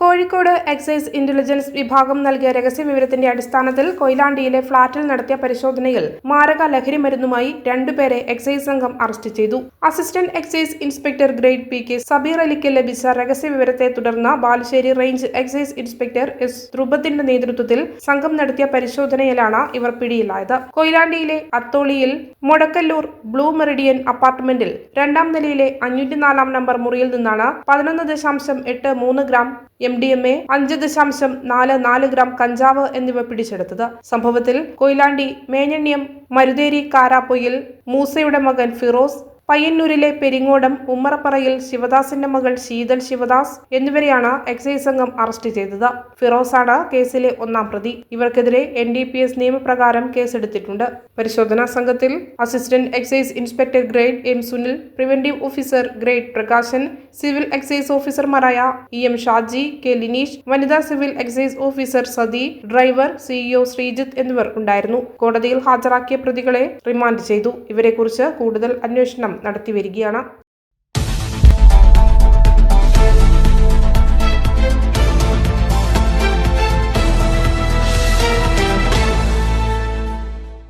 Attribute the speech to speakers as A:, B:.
A: Kozhikode excise intelligence വിഭാഗം നൽകിയ രഹസ്യവിവരത്തിന്റെ അടിസ്ഥാനത്തിൽ കൊയിലാണ്ടിയിലെ ഫ്ളാറ്റിൽ നടത്തിയ പരിശോധനയിൽ മാരക ലഹരി മരുന്നുമായി രണ്ടുപേരെ എക്സൈസ് സംഘം അറസ്റ്റ് ചെയ്തു. Assistant excise inspector grade P K. Sabir അലിക്ക് ലഭിച്ച രഹസ്യവിവരത്തെ തുടർന്ന് Balussery range excise inspector S. ധ്രുപത്തിന്റെ നേതൃത്വത്തിൽ സംഘം നടത്തിയ പരിശോധനയിലാണ് ഇവർ പിടിയിലായത്. കൊയിലാണ്ടിയിലെ അത്തോളിയിൽ മൊടക്കല്ലൂർ ബ്ലൂ മെറിഡിയൻ അപ്പാർട്ട്മെന്റിൽ 2ാം നിലയിലെ 504 നമ്പർ മുറിയിൽ നിന്നാണ് 11.83 ഗ്രാം MDMA, 5.44 ഗ്രാം കഞ്ചാവ് എന്നിവ പിടിച്ചെടുത്തത്. സംഭവത്തിൽ കൊയിലാണ്ടി മേഞ്ഞണ്യം മരുതേരി കാരാപ്പൊയിൽ മൂസയുടെ മകൻ ഫിറോസ്, പയ്യന്നൂരിലെ പെരിങ്ങോടം ഉമ്മറപ്പറയിൽ ശിവദാസിന്റെ മകൾ ശീതൽ ശിവദാസ് എന്നിവരെയാണ് എക്സൈസ് സംഘം അറസ്റ്റ് ചെയ്തത്. ഫിറോസാണ് കേസിലെ 1ാം പ്രതി. ഇവർക്കെതിരെ NDPS നിയമപ്രകാരം കേസെടുത്തിട്ടുണ്ട്. പരിശോധനാ സംഘത്തിൽ assistant excise inspector grade M. Sunil, preventive officer grade Prakashan, civil excise ഓഫീസർമാരായ EM ഷാജി, K. ലിനീഷ്, വനിതാ civil excise officer Sathi, driver CEO Sreejith എന്നിവർ ഉണ്ടായിരുന്നു. കോടതിയിൽ ഹാജരാക്കിയ പ്രതികളെ റിമാൻഡ് ചെയ്തു. ഇവരെക്കുറിച്ച് കൂടുതൽ അന്വേഷണം നടത്തിവരികയാണ്.